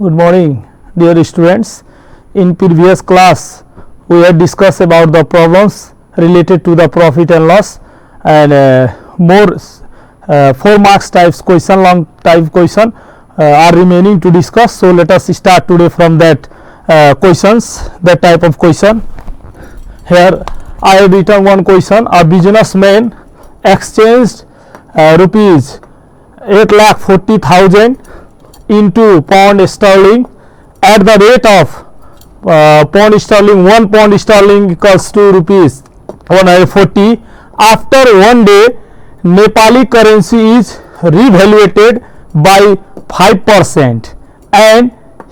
Good morning, dear students. In previous class, we had discussed about the problems related to the profit and loss, and more 4 marks types question, long type question are remaining to discuss. So let us start today from that questions, that type of question. Here I have written one question. A businessman exchanged rupees 8,40,000 into pound sterling at the rate of pound sterling. 1 pound sterling equals to rupees 140. After one day, Nepali currency is revaluated by 5%, and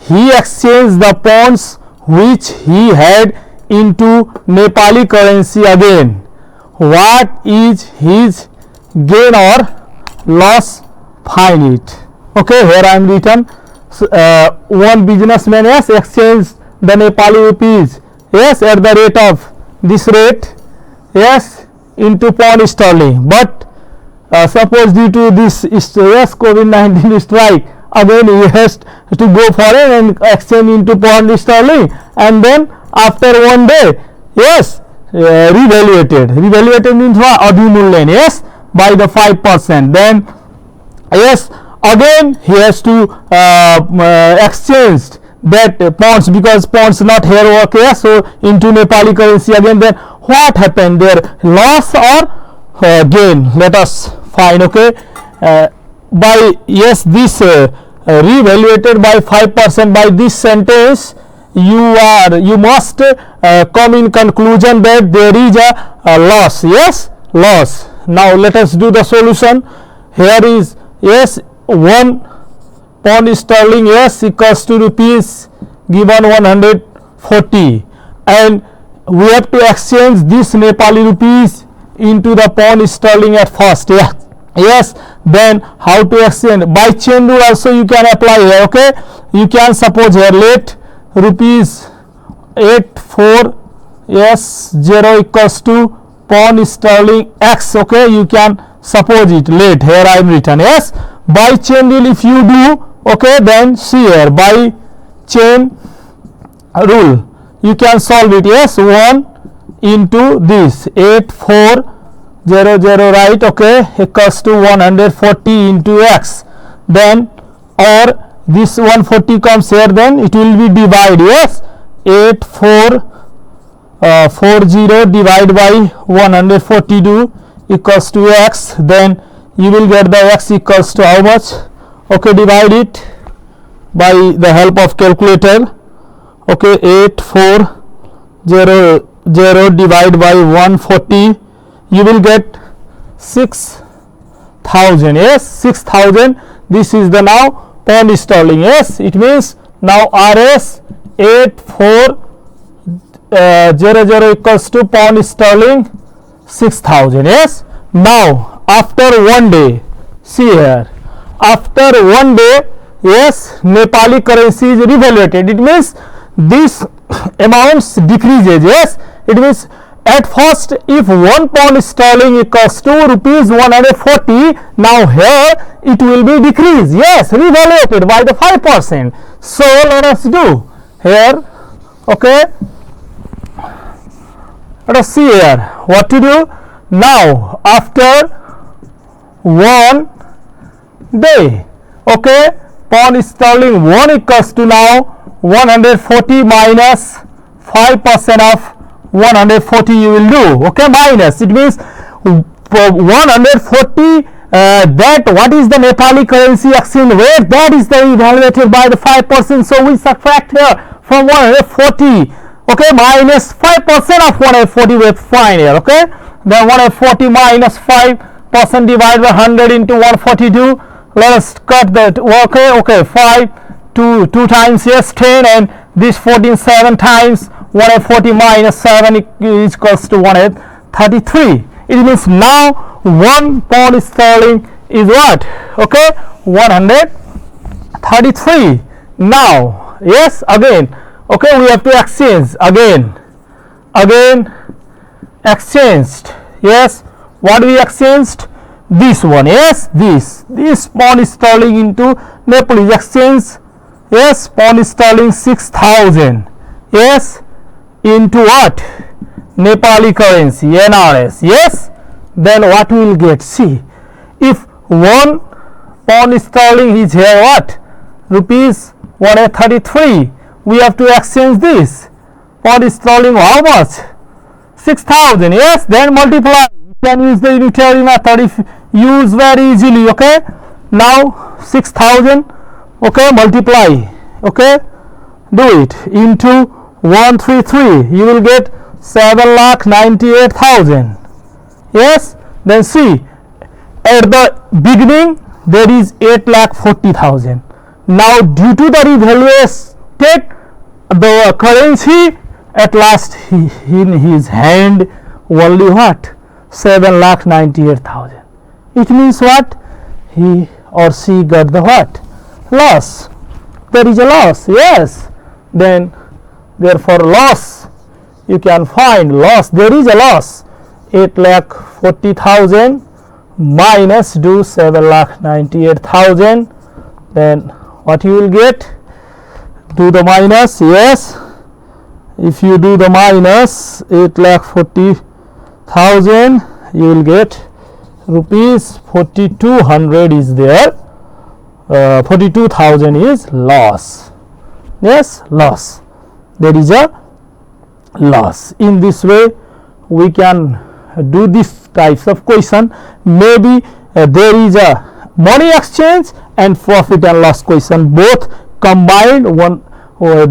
he exchanged the pounds which he had into Nepali currency again. What is his gain or loss? Find it. Okay, here I am written one businessman has exchanged the Nepali rupees at the rate of this rate into pound sterling, but suppose due to this COVID-19 strike, again he has to go foreign and exchange into pound sterling, and then after one day revaluated means adhimulyan by the 5%. Then again he has to exchange that pounds, because pounds not here work so into Nepali currency again. Then what happened there, loss or gain? Let us find. Okay, by this revaluated by 5%, by this sentence you must come in conclusion that there is a loss. Loss. Now let us do the solution. Here is 1 pound sterling equals to rupees given 140, and we have to exchange this Nepali rupees into the pound sterling at first. Then how to exchange? By chain rule also you can apply here. Okay, you can suppose here let rupees 840 equals to pound sterling x. Okay, you can suppose it. Let here I am written by chain rule if you do. Okay, then see here by chain rule you can solve it. 1 into this 8400, right? Okay, equals to 140 into x. Then or this 140 comes here, then it will be divided. 8440 divided by 142 equals to x. Then you will get the x equals to how much? Okay, divide it by the help of calculator. Okay, 8400 divided by 140, you will get 6,000. 6,000. This is the now pound sterling. It means now Rs 8400 equals to pound sterling 6,000. Now after one day, see here, after one day Nepali currency is revaluated. It means this amounts decreases. It means at first if 1 pound sterling equals to rupees 140, now here it will be decreased, revaluated by the 5%. So let us do here. Okay, let us see here what to do. Now after one day, okay, pound sterling 1 equals to now 140 minus 5% of 140 you will do. Okay, minus, it means 140 that what is the Nepali currency exchange rate, that is the evaluated by the 5%. So we subtract here from 140, okay, minus 5% of 140 we find here. Okay, then 140 minus 5% divided by 100 into 142. Let us cut that. Okay, 5 2 times 10, and this 14 7 times 140 minus 7 is equals to 133. It means now 1 pound sterling is what? Okay, 133. Now again, okay, we have to exchange again exchanged. What we exchanged? This one. This pound sterling into Nepali exchange Yes, pound sterling 6,000. Yes, into what? Nepali currency, NRS. Yes, then what we will get? See, if 1 pound sterling is here, what? Rupees 133. We have to exchange this. Pound sterling how much? 6,000. Yes, then multiply. You can use the unitary method if use very easily. Okay, now 6,000. Okay, multiply. Okay, do it into 133. You will get 7,98,000. Yes, then see, at the beginning there is 8,40,000. Now due to the revaluation, the currency, at last in his hand only what? 7,98,000. It means what? He or she got the what? Loss. There is a loss. Yes, then therefore loss, you can find loss. There is a loss. 8,40,000 minus do 7,98,000. Then what you will get? Do the minus. Yes, if you do the minus 8,40,000, you will get rupees 4,200 is there. 42,000 is loss. Yes, loss. There is a loss. In this way we can do this types of question. Maybe there is a money exchange and profit and loss question, both combined. One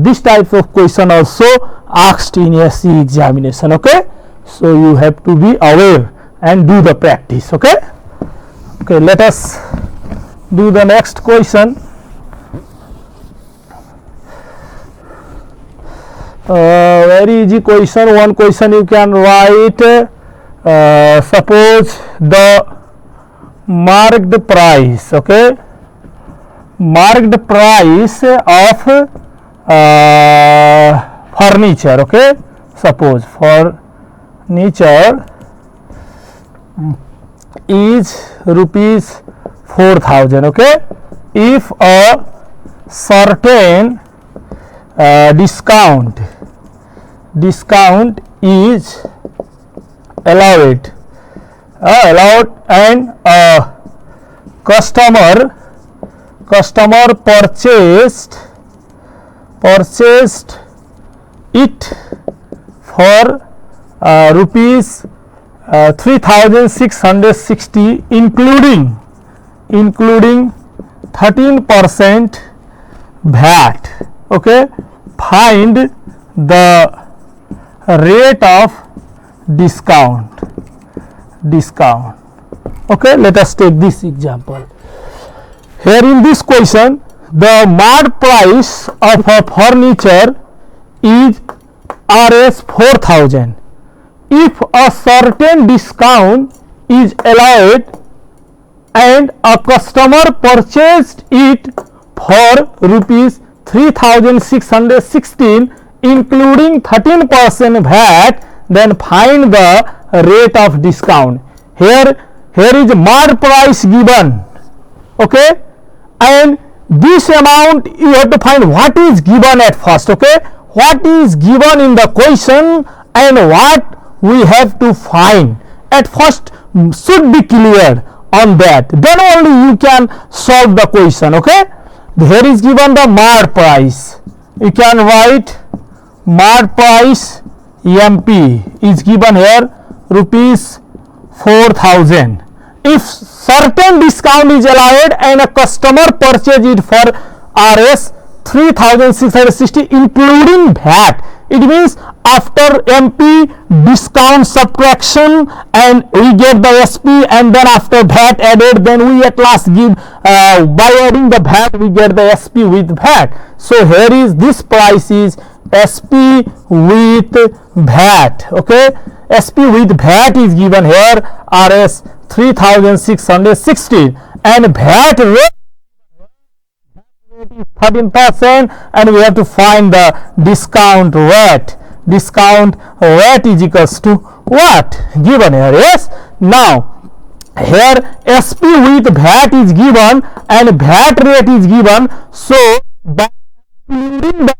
this types of question also asked in SE examination. Okay, so you have to be aware and do the practice. Okay, let us do the next question. Very easy question. One question you can write. Suppose the marked price. Okay, marked price of furniture. Okay, suppose furniture is rupees 4,000. Okay, if a certain discount is allowed and customer purchased it for rupees 3,660 including 13% VAT. Okay, find the rate of discount. Okay, let us take this example. Here in this question, the marked price of a furniture is Rs 4,000. If a certain discount is allowed and a customer purchased it for rupees 3,616 including 13% VAT, then find the rate of discount. Here is marked price given. Okay, and this amount you have to find what is given at first. Okay, what is given in the question and what we have to find at first should be clear on that, then only you can solve the question. Okay, here is given the marked price. You can write marked price MP is given here rupees 4,000. If certain discount is allowed and a customer purchase it for Rs 3,660 including VAT, it means after MP discount subtraction and we get the SP, and then after VAT added, then we at last give by adding the VAT we get the SP with VAT. So here is this price is SP with VAT. Okay, SP with VAT is given here Rs 3,616 and VAT rate is 13%, and we have to find the discount rate. Discount rate is equals to what? Given here. Yes, now here SP with VAT is given and VAT rate is given, so by excluding the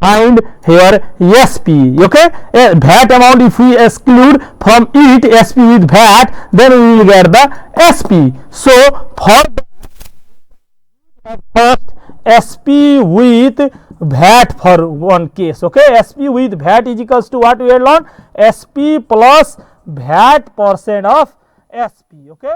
find here SP. Okay, VAT amount if we exclude from it SP with VAT, then we will get the SP. So for first SP with VAT for one case. Okay, SP with VAT is equals to what we have learned? SP plus VAT percent of SP. Okay,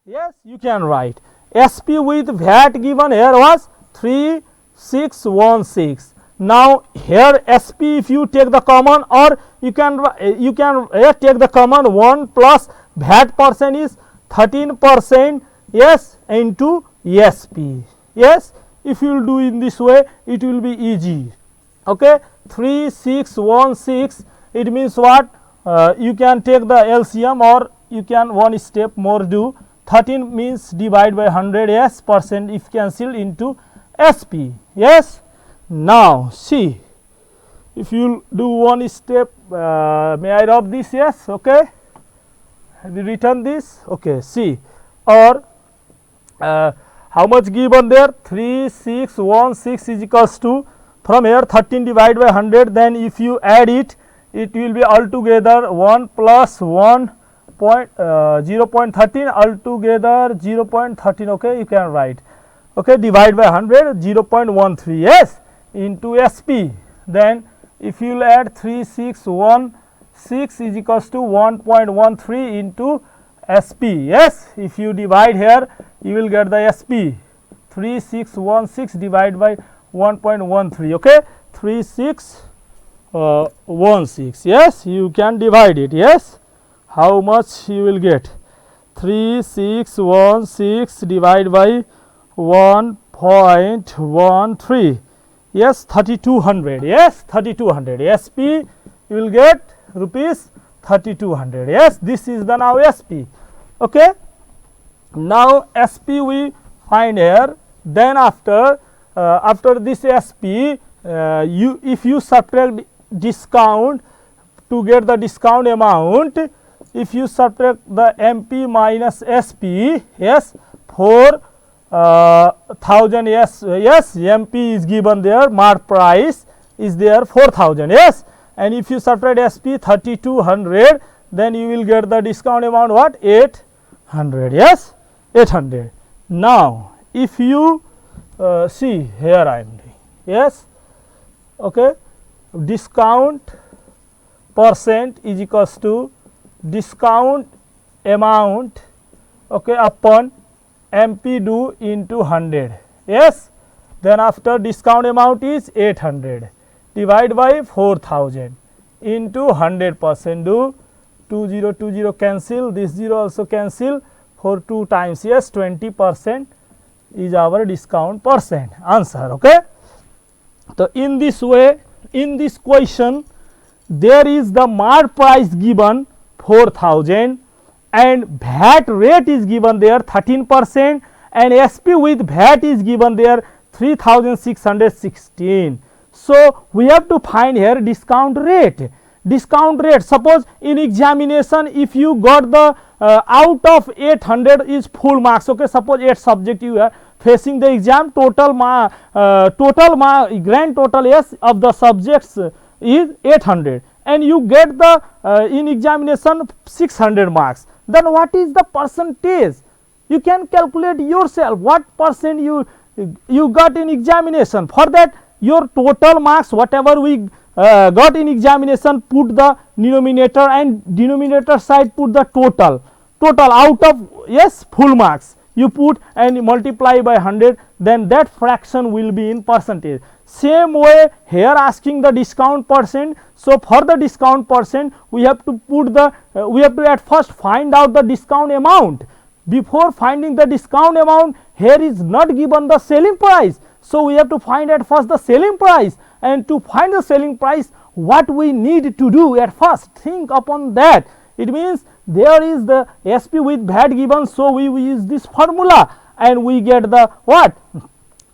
yes, you can write SP with VAT given here was 3616. Now here SP if you take the common, or you can take the common, 1 plus VAT percent is 13%, yes, into SP. Yes, if you will do in this way it will be easy. Okay, 3616, it means what? You can take the LCM, or you can one step more do. 13 means divide by 100, yes, percent if cancelled into SP. Yes, now see, if you do one step, may I rub this? Yes, okay, have you written this? Okay, see, or how much given there? 3616 is equals to, from here 13 divided by 100, then if you add it, it will be altogether 1 plus 1 0.13 altogether 0.13. Okay, you can write, okay, divide by 100 0.13, yes, into SP. Then if you will add 3616 is equals to 1.13 into SP. Yes, if you divide here you will get the SP. 3616 divided by 1.13. Okay, 3616. Yes, you can divide it. Yes, how much you will get? 3616 divided by 1.13. Yes, 3200. Yes, 3200. SP you will get rupees 3200. Yes, this is the now SP. Okay, now SP we find here. Then after this SP, if you subtract discount to get the discount amount, if you subtract the MP minus SP, yes, 4000, yes, MP is given there, mark price is there 4000, yes, and if you subtract SP 3200, then you will get the discount amount what? 800, yes, 800. Now if you see here I am doing, yes, okay, discount percent is equals to discount amount, okay, upon MP due into 100, yes, then after discount amount is 800 divide by 4000 into 100% due, 2020 cancel, this 0 also cancel, for 2 times, yes, 20% is our discount percent answer. Okay, so in this way, in this question there is the mark price given 4000 and VAT rate is given there 13%, and SP with VAT is given there 3616. So we have to find here discount rate. Discount rate, suppose in examination if you got the out of 800 is full marks, okay, suppose 8 subject you are facing the exam, grand total, yes, of the subjects is 800, and you get the in examination 600 marks, then what is the percentage? You can calculate yourself what percent you got in examination. For that, your total marks whatever we got in examination, put the numerator, and denominator side put the total out of, yes, full marks you put and multiply by 100, then that fraction will be in percentage. Same way here asking the discount percent. So for the discount percent we have to put the we have to at first find out the discount amount. Before finding the discount amount, here is not given the selling price, so we have to find at first the selling price, and to find the selling price what we need to do at first, think upon that. It means there is the SP with VAT given, so we use this formula and we get the what?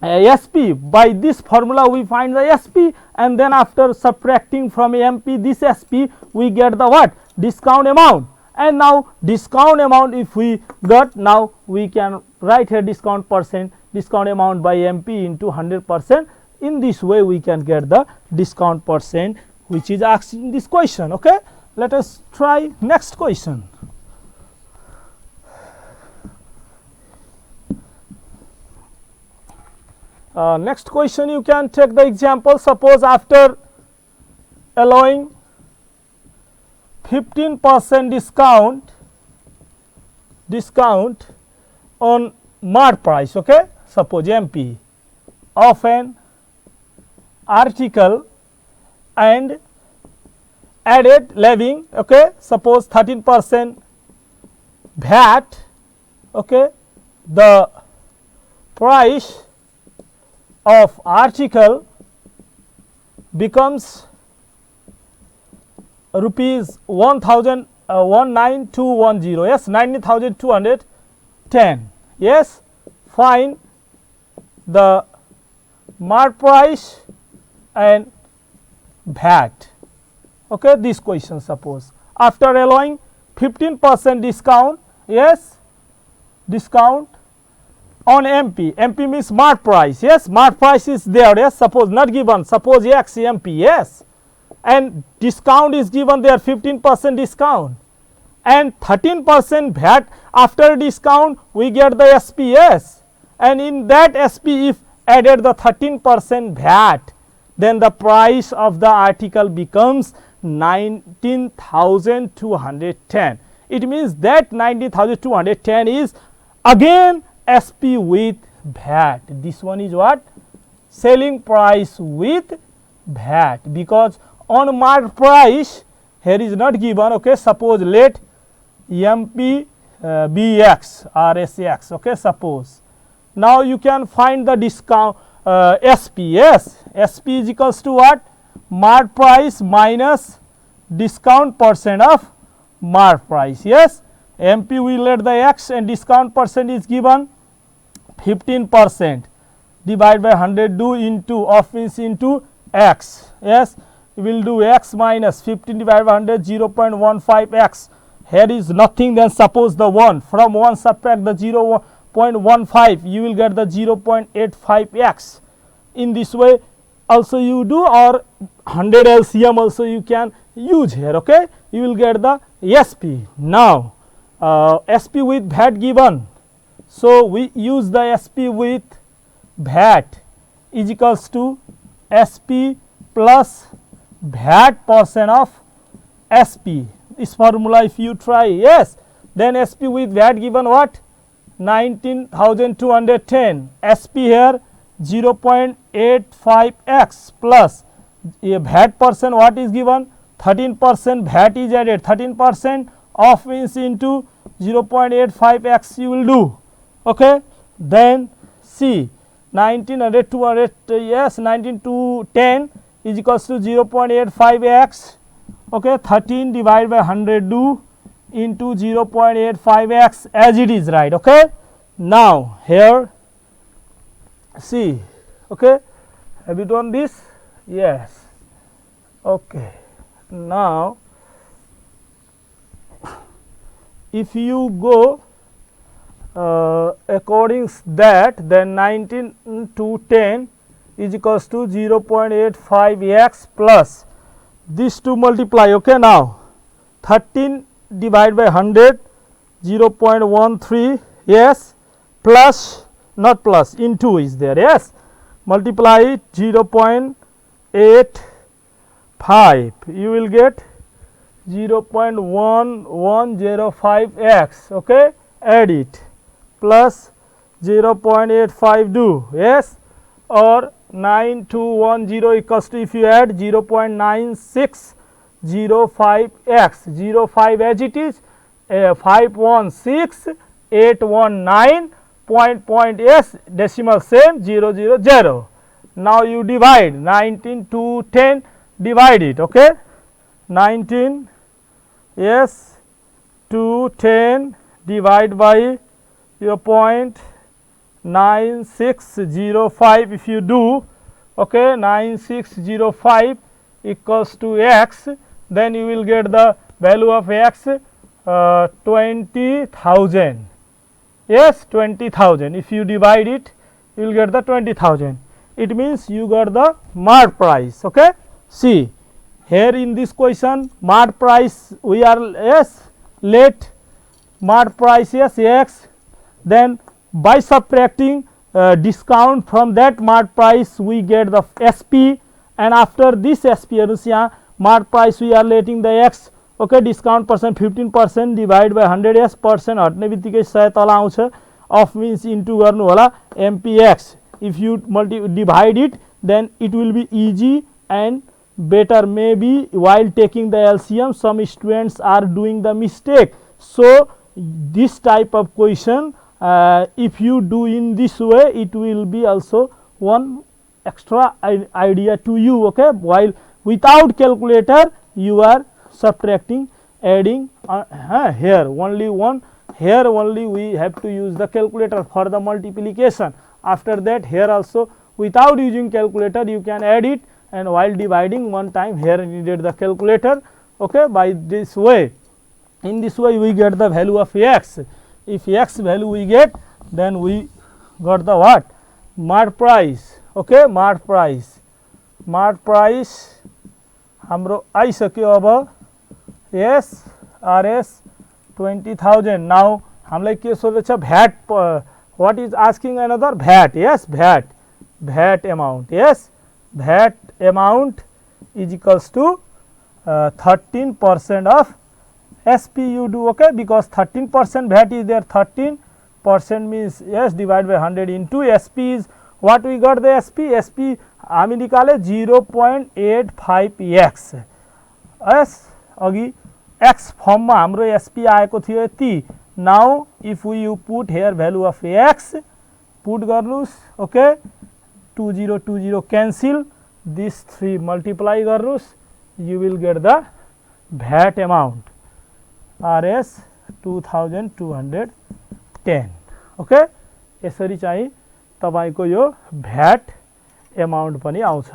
SP. By this formula we find the SP, and then after subtracting from MP this SP we get the what? Discount amount. And now discount amount if we got, now we can write here discount percent discount amount by MP into 100%. In this way we can get the discount percent which is asked in this question. Okay, let us try next question. Next question, you can take the example. Suppose after allowing 15% discount on mark price, okay, suppose MP of an article and added levying, okay, suppose 13% VAT, okay, the price of article becomes rupees 19210, yes, 19,210. Yes, find the mark price and VAT. Okay, this question, suppose after allowing 15% discount, yes, discount on MP. MP means mark price. Yes, mark price is there. Yes, suppose not given. Suppose X MP. Yes, and discount is given there, 15% discount and 13% VAT. After discount we get the SPS, and in that SP if added the 13% VAT, then the price of the article becomes 19,210. It means that 19,210 is again SP with VAT. This one is what? Selling price with VAT, because on mark price here is not given. Okay, suppose let MP be X or SX. Okay, suppose now you can find the discount SP. Yes, SP is equals to what? Mark price minus discount percent of mark price. Yes, MP will let the X and discount percent is given 15%, divide by 100, do into of means into X. Yes, we will do X minus 15 divided by 100, 0.15 X. Here is nothing, then suppose the 1, from 1 subtract the 0.15, you will get the 0.85 X. In this way also you do, or 100 LCM also you can use here. Okay, you will get the SP. Now SP with VAT given, so we use the SP with VAT is equals to SP plus VAT percent of SP. This formula if you try, yes, then SP with VAT given what? 19,210. SP here 0.85 X plus VAT percent what is given? 13% VAT is added, 13% of means into 0.85 X you will do. Okay, then see 1900 200, yes, 19,210 is equals to 0.85 X. Okay, 13 divided by 100 do into 0.85 X as it is, right? Okay, now here see, okay, have you done this? Yes. Okay, now if you go according that, then 19,210 is equals to 0.85 X plus these two multiply. Okay, now 13 divided by 100, 0.13, yes, plus not plus, into is there, yes, multiply it 0.85, you will get 0.1105 X. Okay, add it plus 0.85 do, yes, or 9210 equals to, if you add 0.9605 X, 05 as it is, 516819 point S, decimal same 000. Now you divide 19 to 10, divide it. Okay, 19, yes, to 10 divide by your 0.9605 if you do. Okay, 9605 equals to X, then you will get the value of X 20,000. Yes, 20,000. If you divide it, you will get the 20,000. It means you got the mart price. Okay, see here in this question, mart price we are let mart price x, then by subtracting discount from that mart price we get the SP, and after this SP mart price we are letting the x. Okay, discount percent 15% divide by 100 percent हट्ने बित्तिकै 100 तल आउँछ, of means into गर्नु होला MPX. if you divide it, then it will be easy and better. Maybe while taking the LCM some students are doing the mistake. So this type of question if you do in this way, it will be also one extra idea to you. Okay, while without calculator you are subtracting, adding here only one, here only we have to use the calculator for the multiplication. After that here also without using calculator you can add it, and while dividing one time here needed the calculator. Okay, by this way, in this way we get the value of x. If x value we get, then we got the what? Mart price. Okay, mart price हाम्रो आइसक्यो अब yes RS 20,000. now हामीलाई के सोध्दैछ VAT, what is asking another VAT. yes VAT amount. yes VAT amount is equals to 13% of SP you do. Okay, because 13% VAT is there, 13% means yes divide by 100 into SP is what we got the SP हामी निकाले 0.85x. yes अघि x firm मा हाम्रो SP आएको थियो यति. now if you put here value of x, put गर्नुस्. okay, 20 cancel, this 3 multiply गर्नुस्, you will get the VAT amount RS 2210. okay, यसरी चाहिँ तपाईको यो VAT amount पनि आउँछ.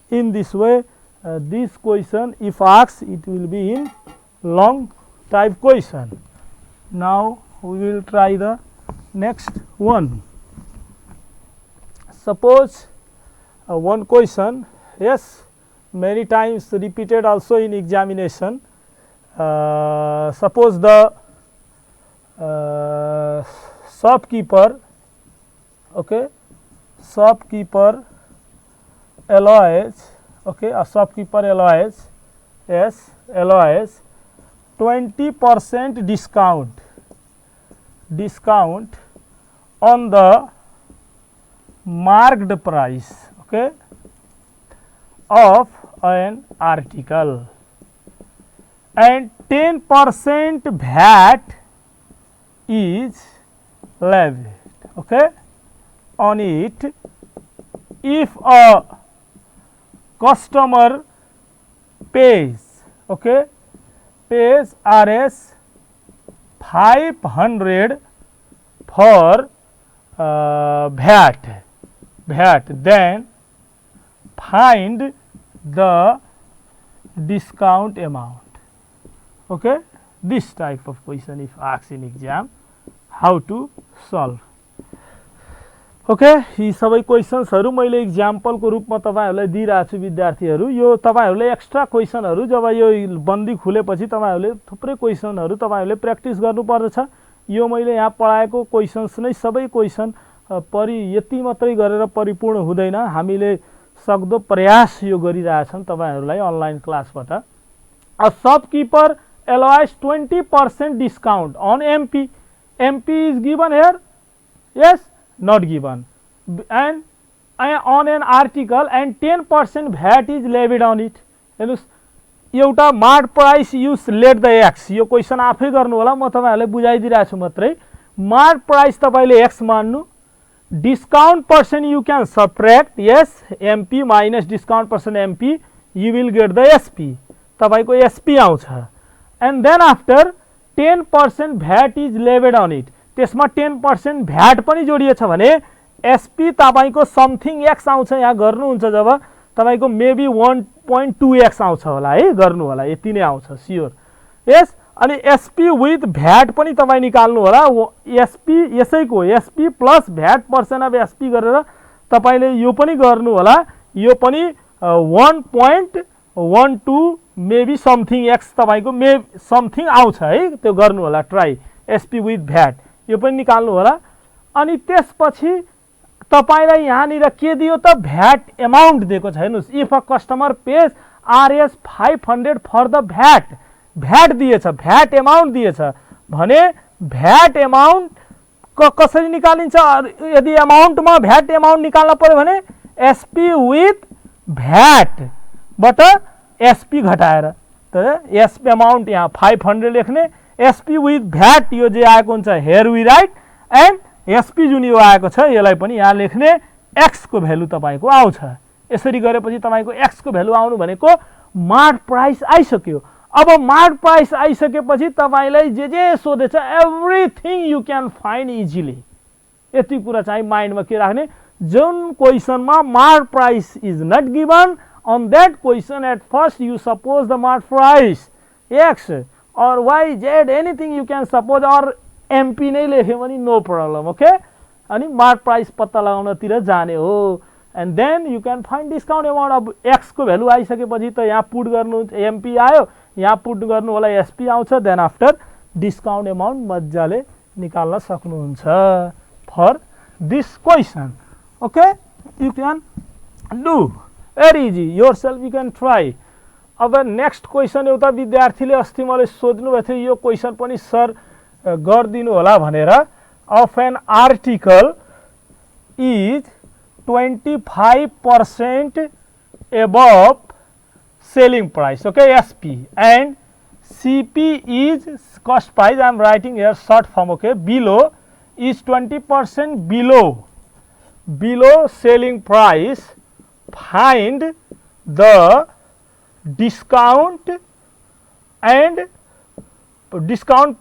in this way this question if asked it will be in long type question. now we will try the next one. suppose one question, yes many times repeated also in examination. suppose the shopkeeper, okay, shopkeeper alloys, okay, a shopkeeper alloys, yes alloys 20% discount on the marked price, okay, of an article, and 10% VAT is levied, okay, on it if a customer pays, okay, pays RS 500 for VAT, then find the discount amount. okay, this type of question if asked in exam, how to solve. okay, यी सबै क्वेशन्सहरु मैले एक्जाम्पलको रूपमा तपाईहरुलाई दिइराछु छु विद्यार्थीहरु. यो तपाईहरुले extra क्वेशनहरु जब यो बन्दी खुलेपछि तपाईहरुले थुप्रै क्वेशनहरु तपाईहरुले प्र्याक्टिस गर्नुपर्छ. यो मैले यहाँ पढाएको क्वेशन्स नै सबै क्वेशन यति मात्रै गरेर परिपूर्ण हुँदैन. हामीले सक्दो प्रयास यो गरिरहेछौं तपाईहरुलाई online क्लासबाट. A shopkeeper allows 20% discount on MP. MP is given here, yes, not given, and on an article, and 10% VAT is levied on it. हेर्नुस् एउटा mart price use let the x. Yo question आफै गर्नु होला, म तपाईहरुलाई बुझाइदिइरा छु मात्रै. Mart price तपाईले x मान्नु, discount percent you can subtract, yes MP minus discount percent MP, you will get the SP. तपाईको SP आउँछ, and then after 10% VAT is levied on it. त्यसमा 10% VAT पनि जोडिएको छ भने SP तपाईको समथिङ x आउँछ. यहाँ गर्नुहुन्छ जब तपाईको मेबी 1.2x आउँछ होला है, गर्नु होला, यति नै आउँछ स्योर. यस अनि एसपी विथ भ्याट पनि तपाईँ निकाल्नु होला। एसपी यसैको SP plus VAT percent of SP गरेर तपाईले यो पनि गर्नु होला। यो पनि 1.12 मेबी समथिङ एक्स तपाईको मे समथिङ आउँछ है, त्यो गर्नु होला ट्राई। एसपी विथ भ्याट यो पनि निकाल्नु होला। अनि त्यसपछि तपाईलाई यहाँनिर के दियो त भ्याट एमाउन्ट दिएको छ। हेर्नुस्, if a customer pays Rs 500 for the VAT, VAT दिएछ, भ्याट एमाउन्ट दिएछ भने भ्याट एमाउन्ट कसरी निकालिन्छ? यदि एमाउन्टमा भ्याट एमाउन्ट निकाल्न पर्यो भने एसपी विथ भ्याट बाट एसपी घटाएर त एसपी एमाउन्ट यहाँ 500 लेख्ने, एसपी विथ भ्याट यो जे आएको हुन्छ here we write, and SP जुन यो आएको छ यसलाई पनि यहाँ लेख्ने, एक्स को भ्यालु तपाईको आउँछ। यसरी गरेपछि तपाईको एक्स को भ्यालु आउनु भनेको मार्क प्राइस आइसक्यो। अब मार्क प्राइस आइसकेपछि तपाईलाई जे सोधेछ everything you can find easily. यति कुरा चाहिँ माइन्डमा के राख्ने, जुन क्वेसनमा mark price is not given, on that question at first you suppose the mark price x or y z anything you can suppose, or mp नै लेख्यो भने नो प्रब्लम। ओके, अनि मार्क प्राइस पत्ता लगाउनतिर जाने हो। And then you can find discount amount. अब X को भ्यालु आइसकेपछि त यहाँ पुट गर्नु, एमपी आयो, यहाँ पुट गर्नु होला एसपी आउँछ। देन आफ्टर डिस्काउन्ट एमाउन्ट मजाले निकाल्न सक्नुहुन्छ for this question. Okay, you can do very easy yourself, you can try। अब नेक्स्ट क्वेसन एउटा विद्यार्थीले अस्ति मलाई सोध्नु भएको थियो, यो क्वेसन पनि सर गरिदिनु होला भनेर। Of an article is 25% above selling price, okay, SP, and CP is cost price, I am writing here short form, okay, below is 20% below selling price, find the discount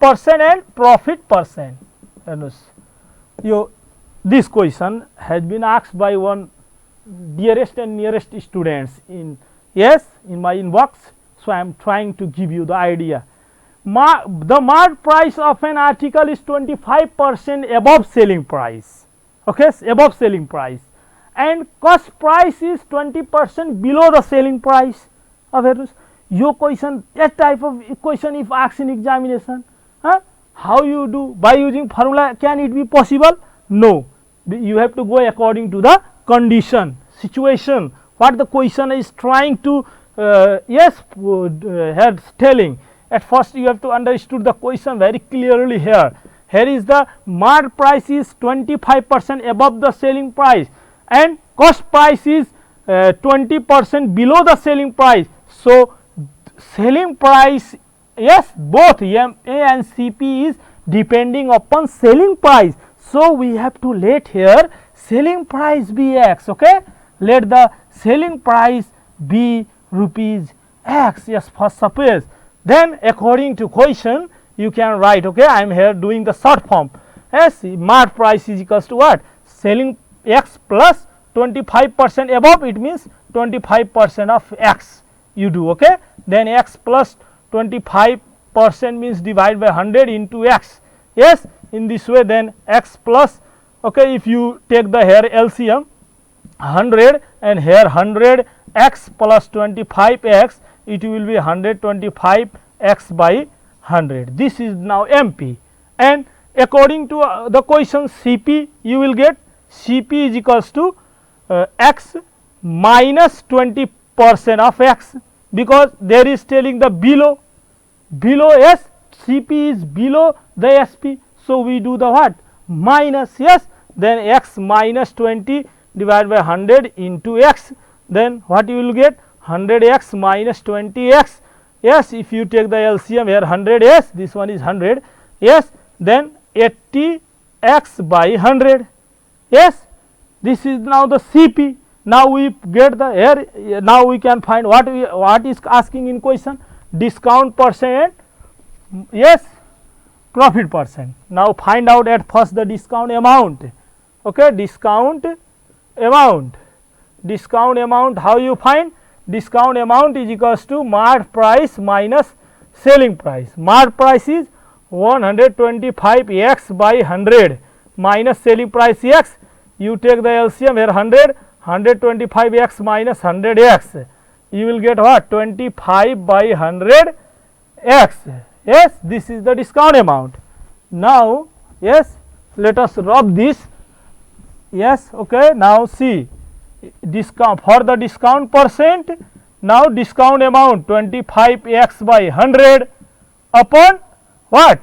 percent and profit percent. This question has been asked by one dearest and nearest students in my inbox, so I am trying to give you the idea. The mark price of an article is 25% above selling price, okay, above selling price, and cost price is 20% below the selling price. अब हेर्नुस्, यो question, that type of question if asked in examination, how you do by using formula, can it be possible? No, you have to go according to the condition, situation, what the question is trying to telling. At first you have to understood the question very clearly here. Here is the mark price is 25% above the selling price and cost price is 20% below the selling price. So selling price, both MA and CP is depending upon selling price. So we have to let here selling price be X, okay, let the selling price be rupees X, first suppose. Then according to question you can write, okay, I am here doing the short form. Mark price is equals to what? Selling X plus 25% above, it means 25% of X you do, okay. Then X plus 25% means divide by 100 into X. In this way, then X plus, okay, if you take the here LCM 100 and here 100, X plus 25X, it will be 125 X by 100. This is now MP, and according to the question CP, you will get CP is equals to X minus 20% of X, because there is telling the below CP is below the SP. So we do the what? Minus, then X minus 20 divided by 100 into X, then what you will get? 100X minus 20X. If you take the LCM here 100, this one is 100, then 80X by 100. This is now the CP. Now we get the here, now we can find what is asking in question, discount percent, profit percent. Now find out at first the discount amount, okay, discount amount, how you find? Discount amount is equals to mark price minus selling price. Mart price is 125x by 100 minus selling price x. You take the LCM here 100, 125x minus 100x. You will get what? 25 by 100x. Yes, this is the discount amount. Now, yes, let us rub this. Yes, okay. Now see, discount for the discount percent. Now discount amount 25x by 100 upon what?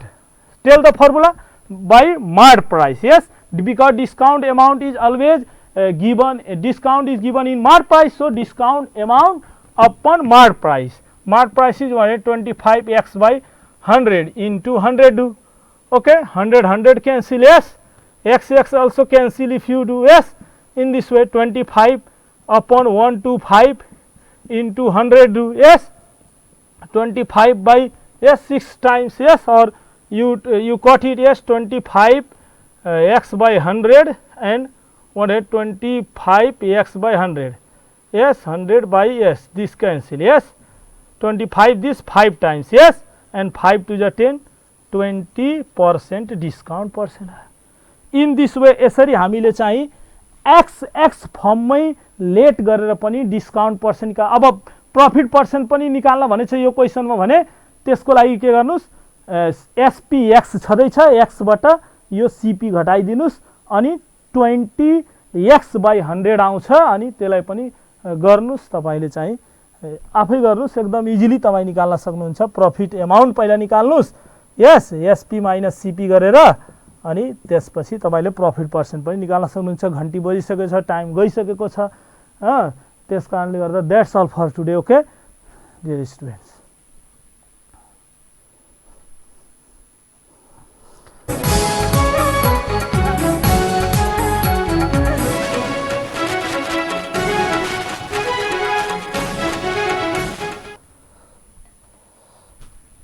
Tell the formula by Mart price. Yes, because discount amount is always given. Discount is given in Mart price, so discount amount upon Mart price. Mart price is 125x by 100 into 100 do. Okay, 100 cancel, yes, x also cancel if you do, yes. In this way 25 upon 125 into 100 do, yes, 25 by, yes, 6 times, yes, or you cut it, yes, 25 x by 100 and 125 x by 100, yes, 100 by, yes, this cancel, yes, 25 this 5 times, yes, and 5 to the 10, 20% discount percent. In this way यसरी हामीले चाहिँ x फर्ममै late गरेर पनि discount percent का अब profit percent पनि निकाल्न भनेछ यो क्वेशनमा भने त्यसको लागि के गर्नुस् एसपी एक्स छदैछ एक्स बाट यो सीपी घटाइदिनुस् अनि 20 एक्स बाइ 100 आउँछ अनि त्यसलाई पनि गर्नुस् तपाईले चाहिँ आफै गर्नुस् एकदम इजिली तपाई निकाल्न सक्नुहुन्छ प्रॉफिट अमाउन्ट पहिला निकाल्नुस् यस एसपी माइनस सीपी गरेर अनि त्यसपछि तपाईले प्रॉफिट पर्सेन्ट पनि निकाल्न सक्नुहुन्छ घण्टी बजिसकेको छ टाइम गइसकेको छ त्यसकारणले गर्दा that's all for today okay dear students